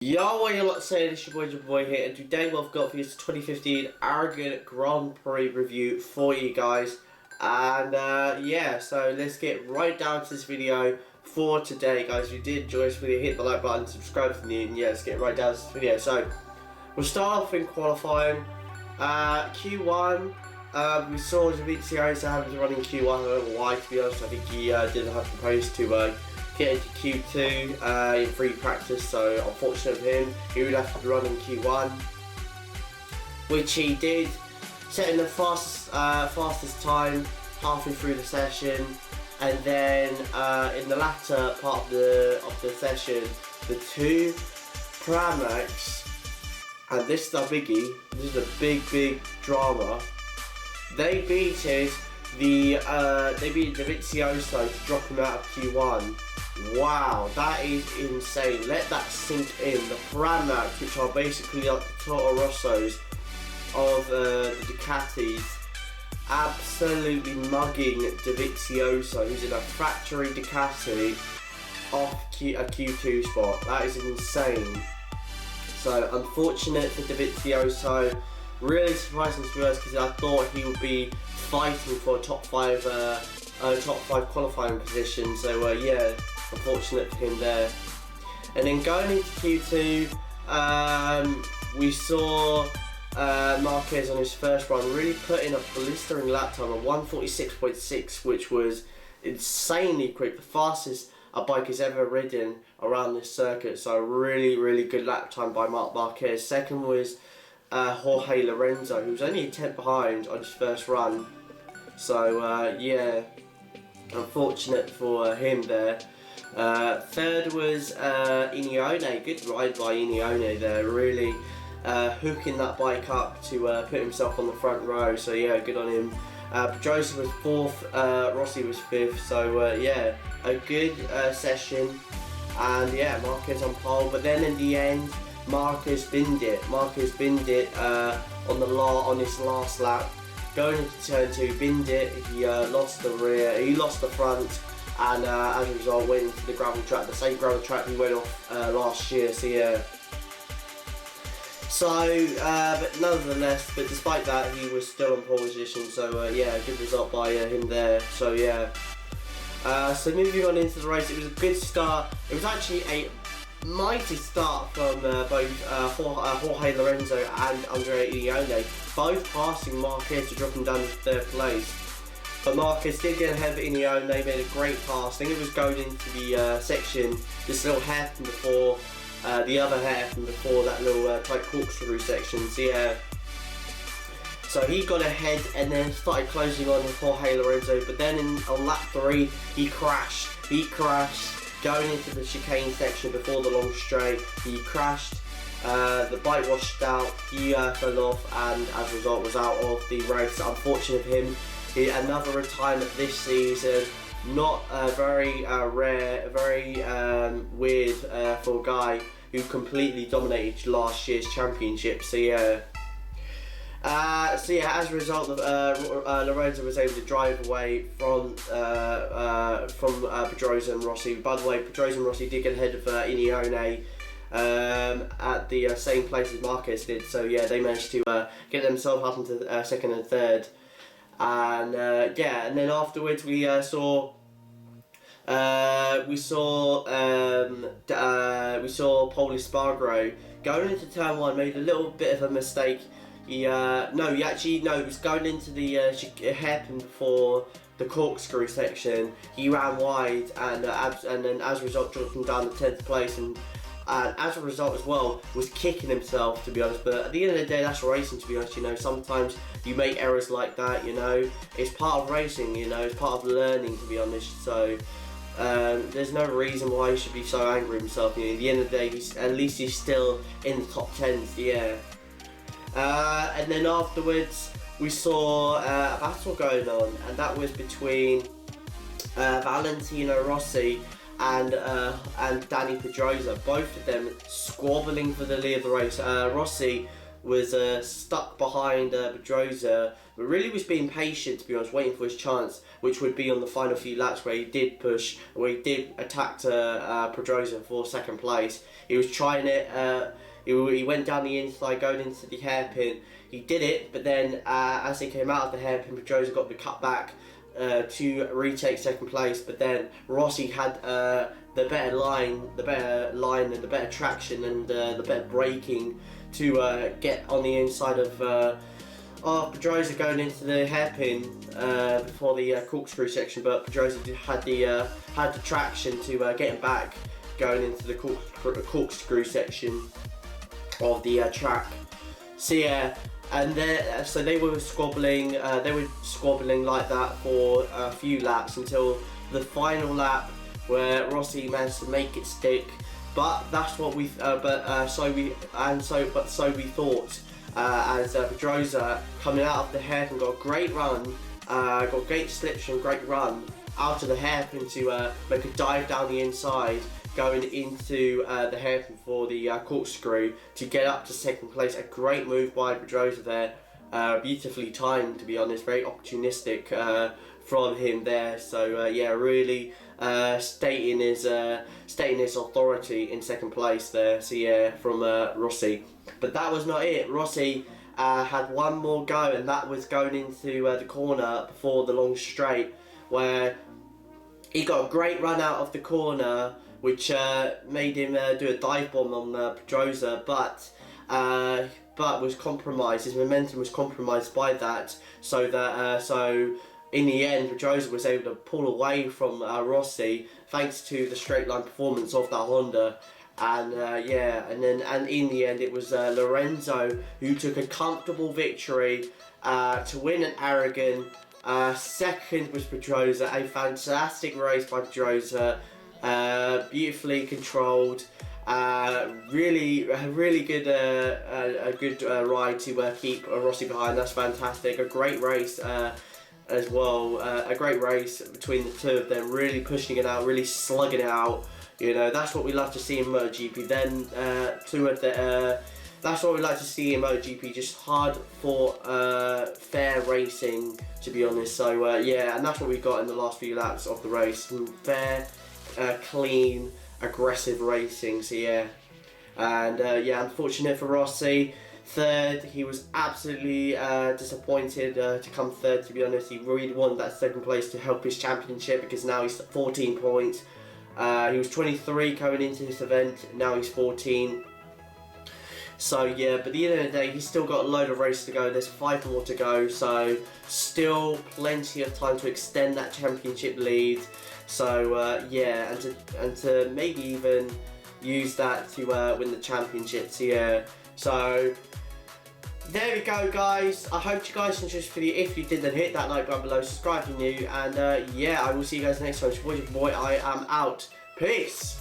Yo, what you lot saying? It's your boy here, and today what I've got for you is the 2015 Aragon Grand Prix review for you guys. And yeah, so let's get right down to this video for today, guys. If you did enjoy this video, hit the like button, subscribe if you're new, and yeah, let's get right down to this video. So we'll start off in qualifying. Q1, we saw Dovizioso having to run in Q1. I don't know why, to be honest. I think he didn't have proposed to get into Q2 in free practice, so unfortunate for him, he would have to run in Q1, which he did, setting the fastest time halfway through the session, and then in the latter part of the session, the two Pramacs, and this is a biggie, this is a big drama, they beat Dovizioso to drop him out of Q1. Wow, that is insane. Let that sink in. The Pramacs, which are basically like the Toro Rossos of the Ducatis, absolutely mugging Dovizioso, who's in a factory Ducati, off a Q2 spot. That is insane. So unfortunate for Dovizioso. Really surprising to us because I thought he would be fighting for a top five qualifying position. So yeah, unfortunate for him there. And then going into Q2, we saw Marquez on his first run really put in a blistering lap time of 1:46.6, which was insanely quick, the fastest a bike has ever ridden around this circuit. So really good lap time by Marc Marquez. Second was Jorge Lorenzo, who was only a 10th behind on his first run. So yeah, unfortunate for him there. Third was Ineone. Good ride by Ineone there, really hooking that bike up to put himself on the front row. So yeah, good on him. Pedrosa was fourth, Rossi was fifth. So yeah, a good session, and yeah, Marquez on pole. But then in the end, Marquez binned it. On his last lap, going into turn 2, binned it. He lost the rear, he lost the front, and as a result went into the gravel trap, the same gravel trap he went off last year. So yeah. So, but nonetheless, but despite that, he was still on pole position. So yeah, good result by him there. So yeah. So moving on into the race, it was a good start. It was actually a mighty start from both Jorge Lorenzo and Andrea Ineone, both passing Marquez to drop him down to third place. But Marquez did get ahead of Ineone, made a great pass. I think it was going into the section, this little hairpin before the other hairpin before that little tight corkscrew section. So yeah, so he got ahead and then started closing on Jorge Lorenzo, but then on lap 3 he crashed. Going into the chicane section before the long straight, he crashed, the bike washed out, he fell off, and as a result was out of the race. Unfortunate for him, another retirement this season. Not very rare, very weird for a guy who completely dominated last year's championship. So yeah. So yeah, as a result, Lorenzo was able to drive away from Pedrosa and Rossi. By the way, Pedrosa and Rossi did get ahead of Ineone at the same place as Marquez did. So yeah, they managed to get themselves up into second and third. And yeah, and then afterwards we saw Pol Espargaro going into turn 1, made a little bit of a mistake. It was going into the hairpin before the corkscrew section. He ran wide, and then as a result dropped him down to 10th place, and as a result as well was kicking himself, to be honest. But at the end of the day, that's racing, to be honest. You know, sometimes you make errors like that. You know, it's part of racing. You know, it's part of learning, to be honest. So there's no reason why he should be so angry with himself. You know, at the end of the day, at least he's still in the top 10. Yeah. And then afterwards we saw a battle going on, and that was between Valentino Rossi and Danny Pedrosa. Both of them squabbling for the lead of the race. Rossi was stuck behind Pedrosa, but really was being patient, to be honest, waiting for his chance, which would be on the final few laps where he did push, where he did attack Pedrosa for second place. He was trying it. He went down the inside, going into the hairpin. He did it, but then as he came out of the hairpin, Pedrosa got the cut back to retake second place. But then Rossi had the better line and the better traction and the better braking to get on the inside of Pedrosa going into the hairpin before the corkscrew section. But Pedrosa had the traction to get him back going into the corkscrew section of the track. So yeah, and so they were squabbling like that for a few laps until the final lap where Rossi managed to make it stick. But that's what we so we thought as Pedrosa coming out of the hairpin got a great run, got great slips and great run out of the hairpin to make a dive down the inside, going into the hairpin for the corkscrew to get up to second place. A great move by Pedrosa there, beautifully timed, to be honest, very opportunistic from him there. So yeah, really stating his authority in second place there. So yeah, from Rossi. But that was not it. Rossi had one more go, and that was going into the corner before the long straight, where he got a great run out of the corner, which made him do a dive bomb on Pedrosa, but was compromised. His momentum was compromised by that, so in the end, Pedrosa was able to pull away from Rossi thanks to the straight line performance of that Honda. And and in the end, it was Lorenzo who took a comfortable victory to win an Aragon. Second was Pedrosa, a fantastic race by Pedrosa, beautifully controlled, really good, a good ride to keep Rossi behind. That's fantastic. A great race as well. A great race between the two of them, really pushing it out, really slugging it out. You know, that's what we love to see in MotoGP. Then that's what we like to see in MotoGP, just hard fought, fair racing, to be honest. So yeah, and that's what we got in the last few laps of the race. Some fair, clean, aggressive racing. So yeah, and yeah, unfortunate for Rossi. Third, he was absolutely disappointed to come third, to be honest. He really wanted that second place to help his championship, because now he's at 14 points. He was 23 coming into this event, now he's 14. So yeah, but at the end of the day, he's still got a load of races to go. There's 5 more to go, so still plenty of time to extend that championship lead. So yeah, and to maybe even use that to win the championship. So yeah, so there we go, guys. I hope you guys enjoyed this video. If you did, then hit that like button below, subscribe if you're new, and yeah, I will see you guys next time. It's your boy, I am out. Peace.